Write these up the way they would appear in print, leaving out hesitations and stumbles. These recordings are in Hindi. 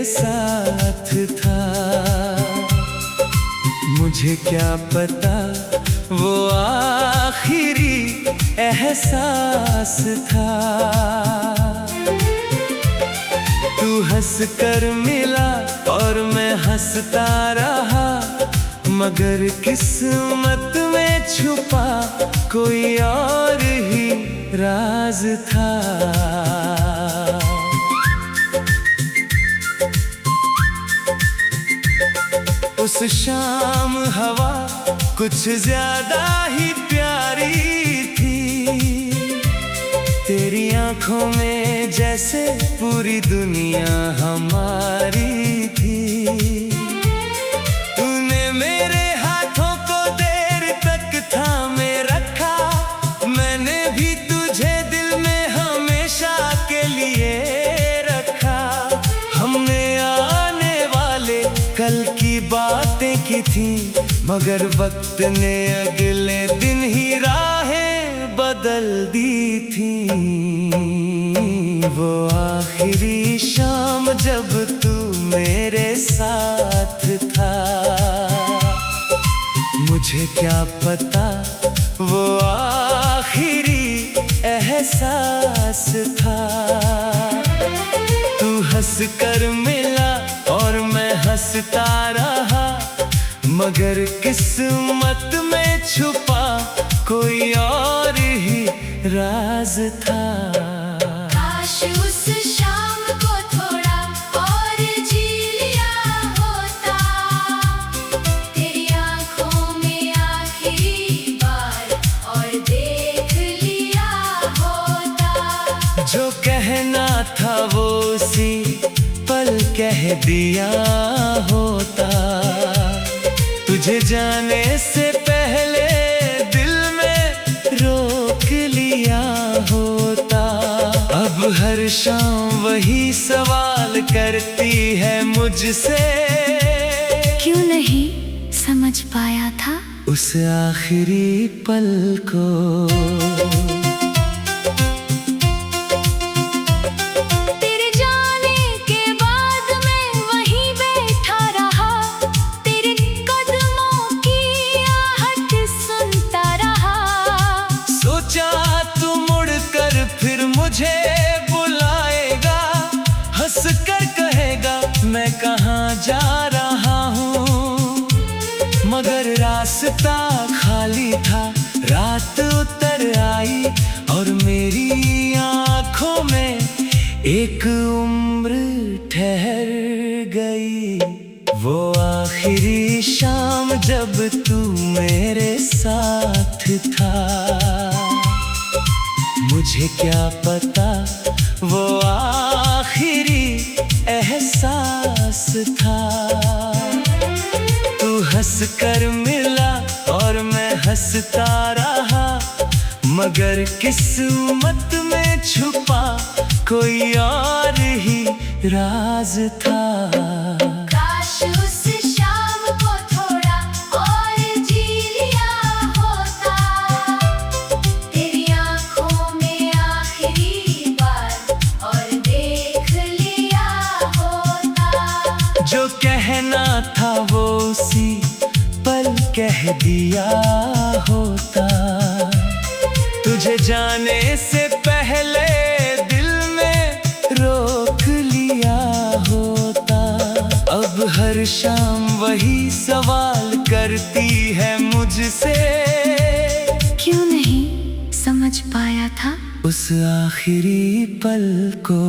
साथ था। मुझे क्या पता वो आखिरी एहसास था। तू हंस कर मिला और मैं हंसता रहा, मगर किस्मत में छुपा कोई और ही राज था। उस शाम हवा कुछ ज्यादा ही प्यारी थी। तेरी आंखों में जैसे पूरी दुनिया हमारी थी। तूने मेरे हाथों को देर तक थामे रखा, मैंने भी तुझे दिल में हमेशा के लिए रखा। हमने आने वाले कल की बातें की थी, मगर वक्त ने अगले दिन ही राहें बदल दी थी। वो आखिरी शाम जब तू मेरे साथ था। मुझे क्या पता वो आखिरी एहसास था। तू हंस कर मिला और मैं हंसता रहा, मगर किस्मत में छुपा कोई और ही राज था। काश उस शाम को थोड़ा और जी लिया होता, तेरी आंखों में आखिरी बार और देख लिया होता। जो कहना था वो उसी पल कह दिया होता। तुझे जाने से पहले दिल में रोक लिया होता। अब हर शाम वही सवाल करती है मुझसे, क्यों नहीं समझ पाया था उस आखिरी पल को। मुझे बुलाएगा, हंस कर कहेगा मैं कहाँ जा रहा हूँ। मगर रास्ता खाली था, रात उतर आई और मेरी आँखों में एक उम्र ठहर गई। वो आखिरी शाम जब तू मेरे साथ था। मुझे क्या पता वो आखिरी एहसास था। तू हंस कर मिला और मैं हंसता रहा, मगर किस्मत में छुपा कोई और ही राज था। काश उस शाम को थोड़ा और जी लिया होता, तेरी आंखों में आखिरी बार और देख लिया होता। जो कहना था वो उसी पल कह दिया होता। तुझे जाने से पहले दिल में रोक लिया होता। अब हर शाम वही सवाल करती है मुझसे, क्यों नहीं समझ पाया था उस आखिरी पल को।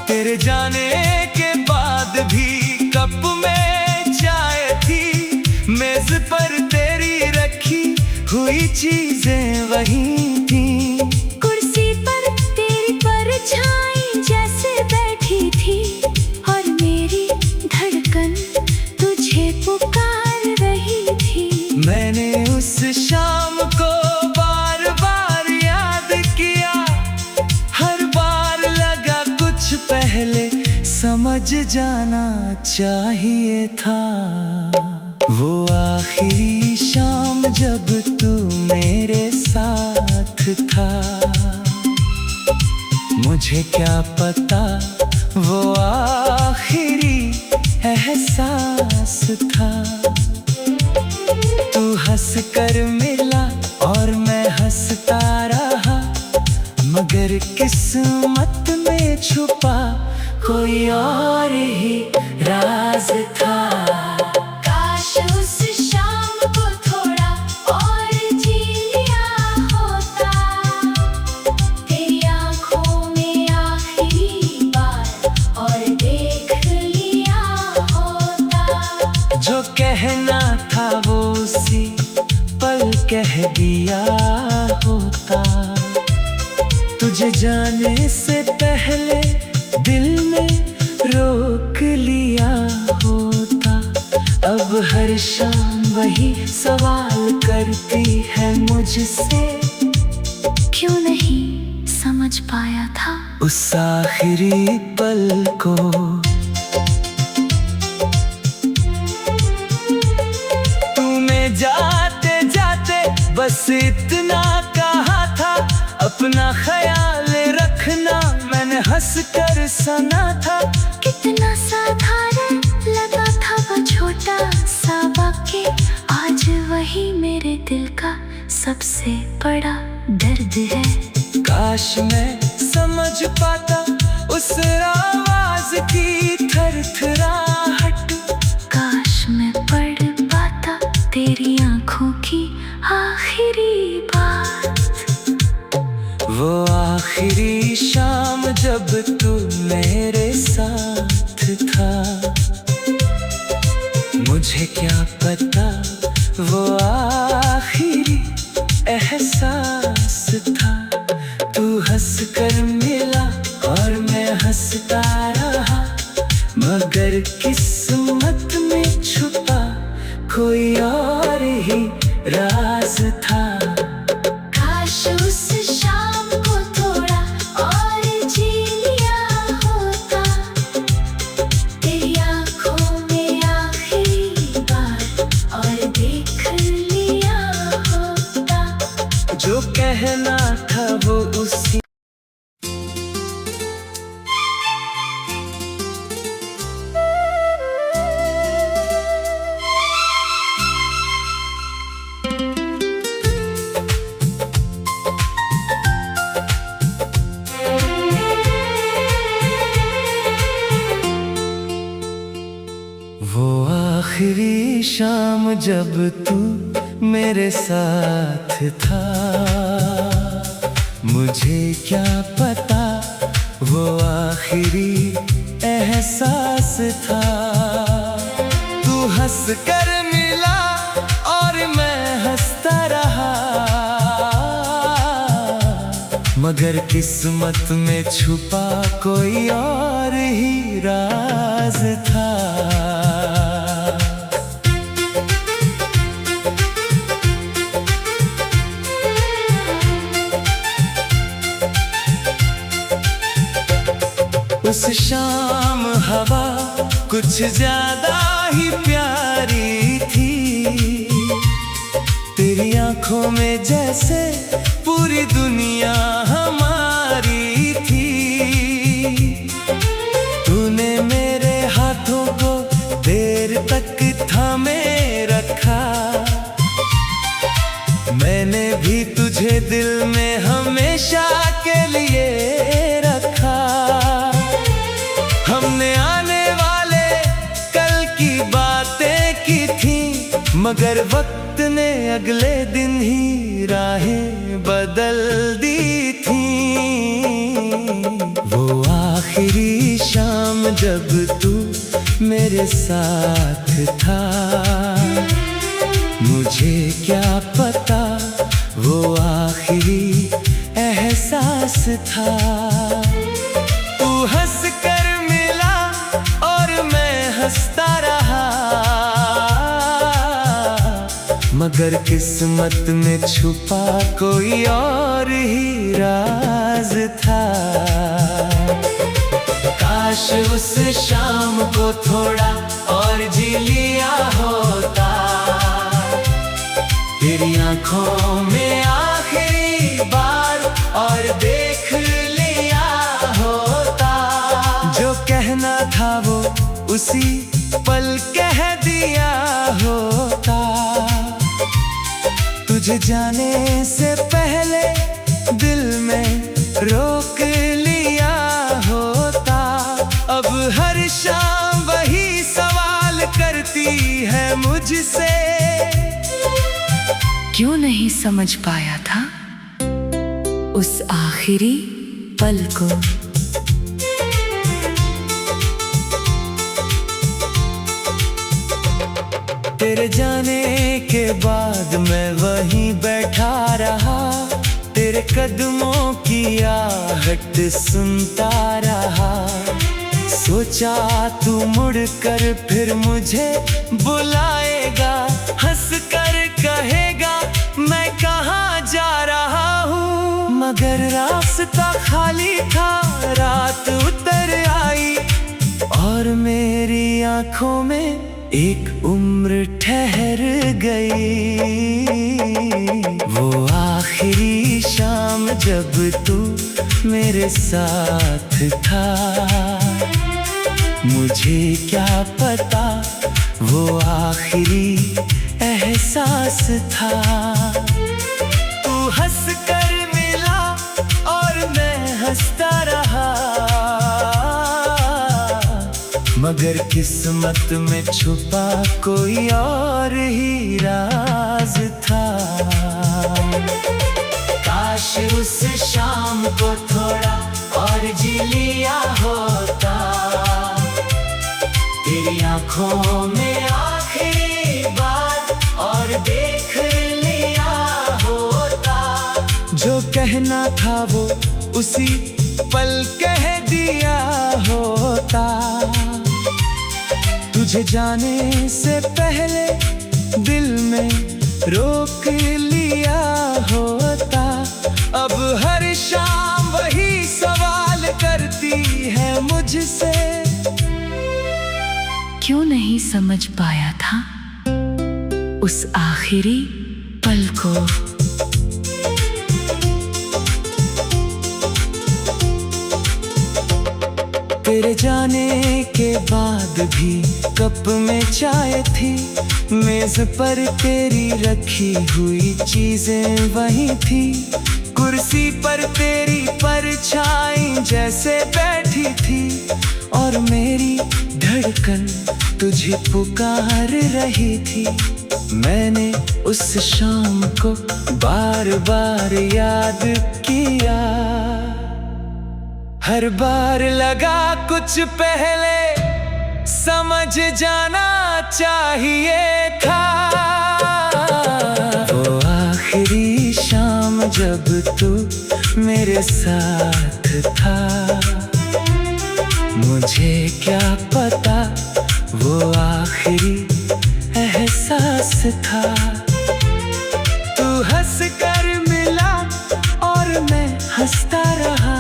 तेरे जाने के बाद भी कप में चाय थी, मेज पर तेरी रखी हुई चीजें वही थी। कुर्सी पर तेरी परछाई जैसे बैठी थी, और मेरी धड़कन तुझे पुकार रही थी। मैंने उस शाम को बार बार याद किया, हर बार लगा कुछ पहले समझ जाना चाहिए था। वो आखिरी शाम जब तू मेरे साथ था। मुझे क्या पता वो आखिरी एहसास था। तू हंस कर मिला और मैं हंसता रहा, मगर किस्मत में छुपा कोई और ही राज था। काश उस शाम को थोड़ा और जी लिया होता, तेरी आँखों में आखिरी बार और देख लिया होता। जो कहना था वो उसी पल कह दिया होता। तुझे जाने से पहले दिल ने रोक लिया होता। अब हर शाम वही सवाल करती है मुझसे, क्यों नहीं समझ पाया था उस आखिरी पल को। तुम्हें जाते जाते बस इतना कहा था, अपना ख्याल रखना मैंने हंस कर सना था। कितना साधारण लगा था वो छोटा सा वाक्य, आज वही मेरे दिल का सबसे बड़ा दर्द है। काश मैं समझ पाता उस आवाज की थरथराहट, काश मैं पढ़ पाता तेरी आँखों की आखिरी बात। वो आखिरी शाम जब तू मेरे साथ था। मुझे क्या पता वो आखिरी एहसास था। तू हंस कर मिला और मैं हंसता रहा, मगर किस्मत में छुपा कोई और ही राज था। काश उस शाम को थोड़ा और जी लिया होता, तेरी आँखों में आखिरी बार और देख लिया होता। जो कहना था वो उसी आखिरी शाम जब तू मेरे साथ था। मुझे क्या पता वो आखिरी एहसास था। तू हंस कर मिला और मैं हंसता रहा, मगर किस्मत में छुपा कोई और ही राज था। उस शाम हवा कुछ ज्यादा ही प्यारी थी। तेरी आंखों में जैसे पूरी दुनिया हमारी थी। तूने मेरे हाथों को देर तक थामे रखा, मैंने भी तुझे दिल में हमेशा के लिए रखा। हमने आने वाले कल की बातें की थी, मगर वक्त ने अगले दिन ही राहें बदल दी थी। वो आखिरी शाम जब तू मेरे साथ था। मुझे क्या पता वो आखिरी एहसास था। तू हंस कर मिला और मैं हंसता रहा, मगर किस्मत में छुपा कोई और ही राज था। काश उस शाम को थोड़ा और जी लिया होता। तेरी आंखों में आखिरी बार और देख लिया उसी पल कह दिया होता। तुझे जाने से पहले दिल में रोक लिया होता। अब हर शाम वही सवाल करती है मुझसे, क्यों नहीं समझ पाया था उस आखिरी पल को। तेरे जाने के बाद मैं वहीं बैठा रहा, तेरे कदमों की आहट सुनता रहा। सोचा तू मुड़कर फिर मुझे बुलाएगा, हंस कर कहेगा मैं कहाँ जा रहा हूँ। मगर रास्ता खाली था, रात उतर आई और मेरी आँखों में एक उम्र ठहर गई। वो आखिरी शाम जब तू मेरे साथ था, मुझे क्या पता वो आखिरी एहसास था। तू हंस कर मिला और मैं हंसता रहा, मगर किस्मत में छुपा कोई और ही राज था। काश उस शाम को थोड़ा और जी लिया होता, तेरी आँखों में आखिरी बार और देख लिया होता। जो कहना था वो उसी पल कह दिया होता। तुझे जाने से पहले दिल में रोक लिया होता। अब हर शाम वही सवाल करती है मुझसे, क्यों नहीं समझ पाया था उस आखिरी पल को। तेरे जाने के बाद भी कप में चाय थी, मेज पर तेरी रखी हुई चीजें वही थी। कुर्सी पर तेरी परछाई जैसे बैठी थी और मेरी धड़कन तुझे पुकार रही थी। मैंने उस शाम को बार बार याद किया, हर बार लगा कुछ पहले समझ जाना चाहिए था। वो आखिरी शाम जब तू मेरे साथ था, मुझे क्या पता वो आखिरी एहसास था। तू हंस कर मिला और मैं हंसता रहा,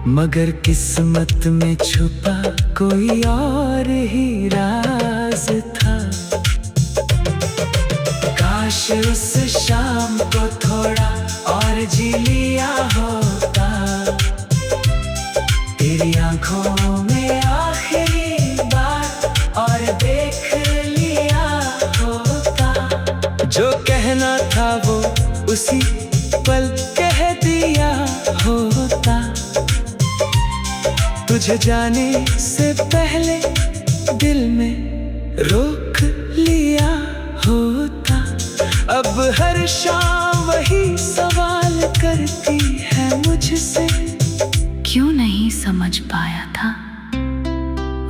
मगर किस्मत में छुपा कोई और ही राज था। काश उस शाम को थोड़ा और जी लिया होता, तेरी आंखों में आखिरी बार और देख लिया होता। जो कहना था वो उसी पल कह दिया होता। तुझे जाने से पहले दिल में रोक लिया होता। अब हर शाम वही सवाल करती है मुझसे, क्यों नहीं समझ पाया था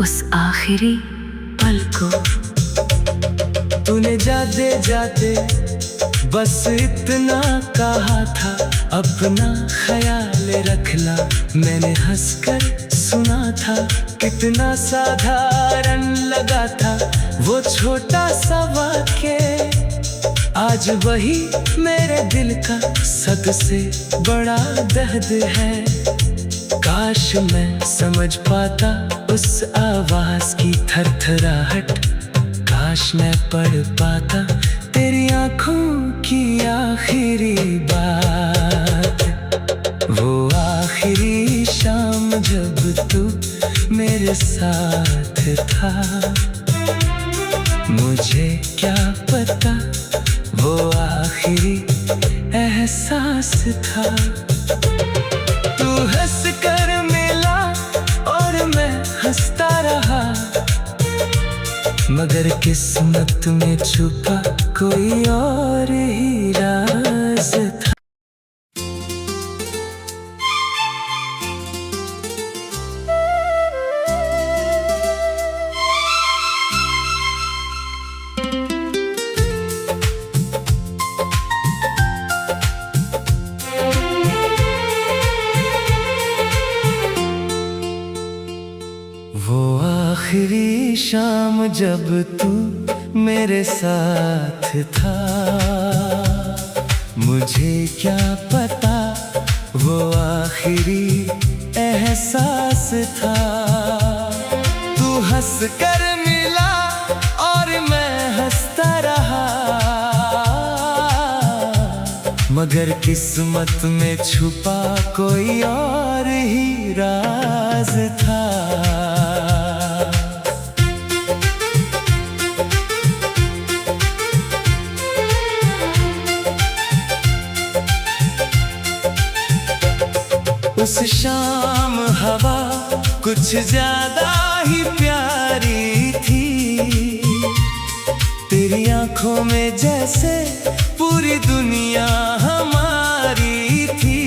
उस आखिरी पल को। तूने जाते जाते बस इतना कहा था, अपना ख्याल रखना मैंने हंसकर सुना था। कितना साधारण लगा था वो छोटा सा वाक्य, आज वही मेरे दिल का सबसे बड़ा दर्द है। काश मैं समझ पाता उस आवाज की थरथराहट, काश मैं पढ़ पाता तेरी आंखों की आखिरी बात। वो आखिरी शाम जब तू मेरे साथ था। मुझे क्या पता वो आखिरी एहसास था। तू हंस कर मिला और मैं हंसता रहा, मगर किस्मत में छुपा कोई और ही राज था। वो आखिरी शाम जब तू मेरे साथ था, मुझे क्या पता वो आखिरी एहसास था। तू हंस कर मिला और मैं हंसता रहा, मगर किस्मत में छुपा कोई और ही राज था। उस शाम हवा कुछ ज्यादा ही प्यारी थी, तेरी आंखों में जैसे पूरी दुनिया हमारी थी।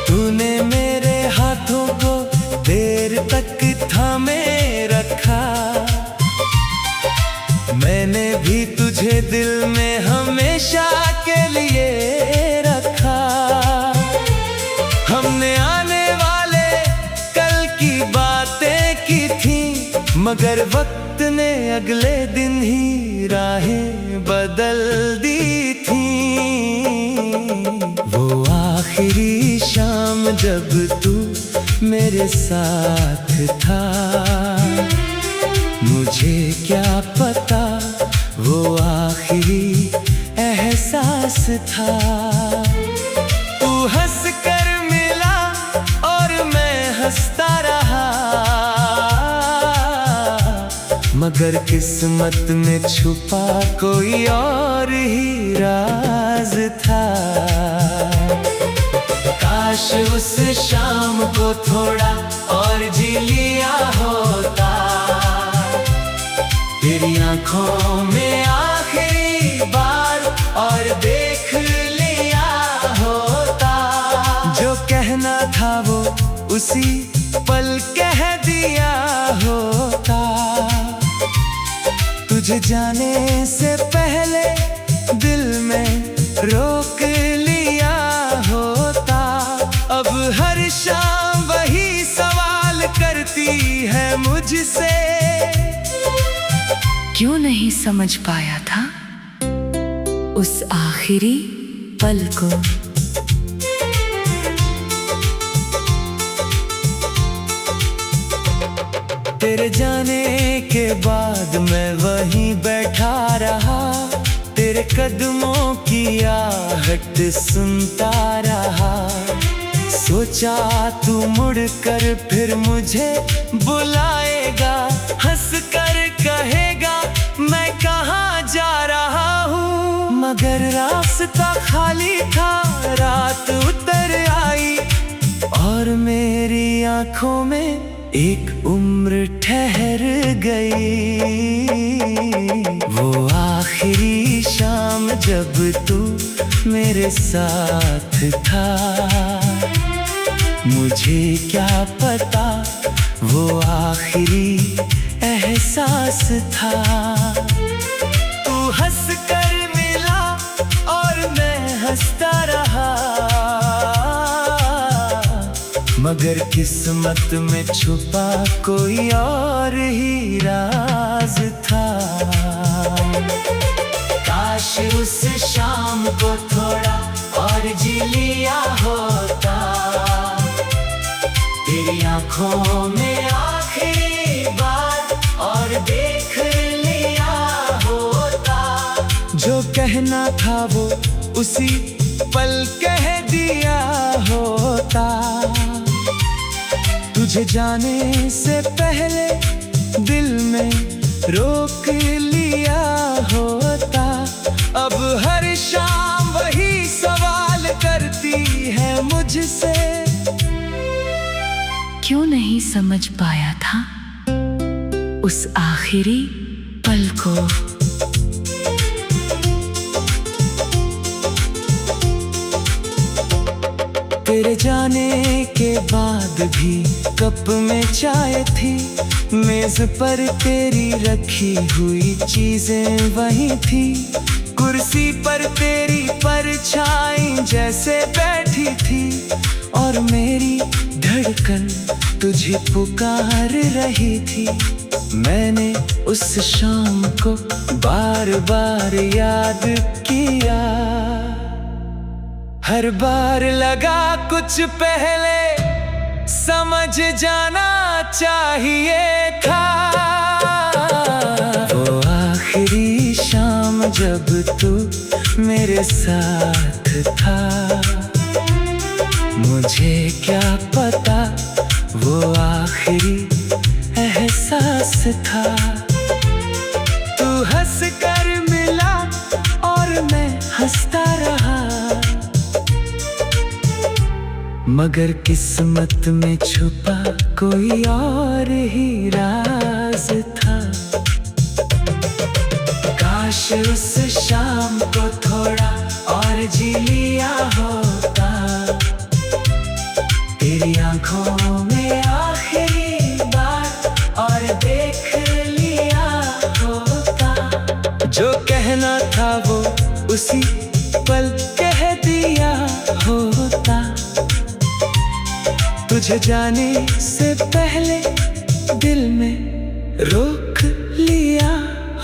तूने मेरे हाथों को देर तक थामे रखा, मैंने भी तुझे दिल में हमेशा के लिए रखा। हमने आने वाले कल की बातें की थी, मगर वक्त ने अगले दिन ही राहें बदल दी थी। वो आखिरी शाम जब तू मेरे साथ था, मुझे क्या पता वो आखिरी एहसास था। तू हंस कर मिला और मैं हंसता रहा, मगर किस्मत में छुपा कोई और ही राज था। काश उस शाम को थोड़ा और जी लिया होता, तेरी आंखों में आखिरी बार और देख लिया होता। जो कहना था वो उसी पल कह दिया होता, तुझे जाने से पहले दिल में रोक लिया होता। अब हर शाम वही सवाल करती है मुझसे, क्यों नहीं समझ पाया था उस आखिरी पल को। तेरे जाने के बाद मैं वहीं बैठा रहा, तेरे कदमों की आहट सुनता रहा। सोचा तू मुड़ कर फिर मुझे बुलाएगा, हंस कर कहेगा मैं कहाँ जा रहा हूँ। मगर रास्ता खाली था, रात उतर आई और मेरी आंखों में एक उम्र ठहर गई। वो आखिरी शाम जब तू मेरे साथ था, मुझे क्या पता वो आखिरी एहसास था। तू हंस कर मिला और मैं हंसता रहा, मगर किस्मत में छुपा कोई और ही राज था। काश उस शाम को थोड़ा और जी लिया होता, तेरी आंखों में आखिरी बार और देख लिया होता। जो कहना था वो उसी पल कह दिया होता, तुझे जाने से पहले दिल में रोक लिया होता। अब हर शाम वही सवाल करती है मुझसे, क्यों नहीं समझ पाया था उस आखिरी पल को। तेरे जाने के बाद भी कप में चाय थी, मेज पर तेरी रखी हुई चीजें वही थी, कुर्सी पर तेरी परछाई जैसे बैठी थी, और मेरी धड़कन तुझे पुकार रही थी। मैंने उस शाम को बार बार याद किया, हर बार लगा कुछ पहले समझ जाना चाहिए था। वो आखिरी शाम जब तू मेरे साथ था, मुझे क्या पता वो आखिरी एहसास था। तू हंस कर मिला और मैं हंसता रहा, मगर किस्मत में छुपा कोई और ही राज था। काश उस शाम को थोड़ा और जी लिया होता, तेरी आंखों में आखिरी बार और देख लिया होता। जो कहना था वो उसी पल कह दिया होता, तुझे जाने से पहले दिल में रोक लिया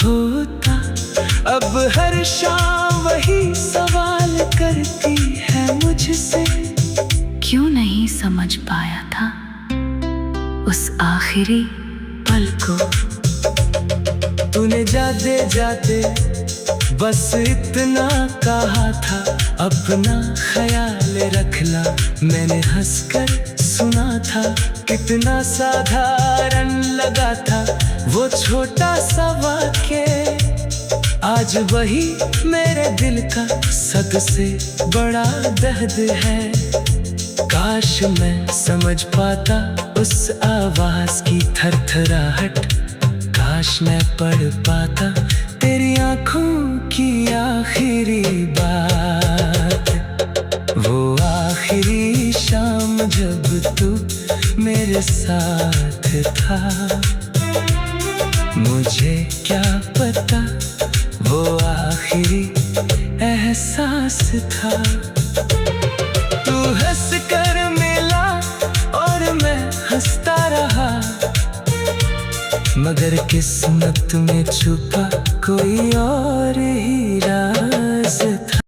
होता। अब हर शाम वही सवाल करती है मुझसे, क्यों नहीं समझ पाया था उस आखिरी पल को। तूने जाते जाते बस इतना कहा था, अपना ख्याल रखना मैंने हंसकर सुना था। कितना साधारण लगा था वो छोटा सा वाक्य, आज वही मेरे दिल का सबसे बड़ा दर्द है। काश मैं समझ पाता उस आवाज की थरथराहट, काश मैं पढ़ पाता तेरी आंखों की आखिरी बात। वो आखिरी शाम जब तू मेरे साथ था, मुझे क्या पता वो आखिरी एहसास था। तू हंस कर मिला और मैं हंसता रहा, मगर किस्मत में छुपा कोई और ही राज।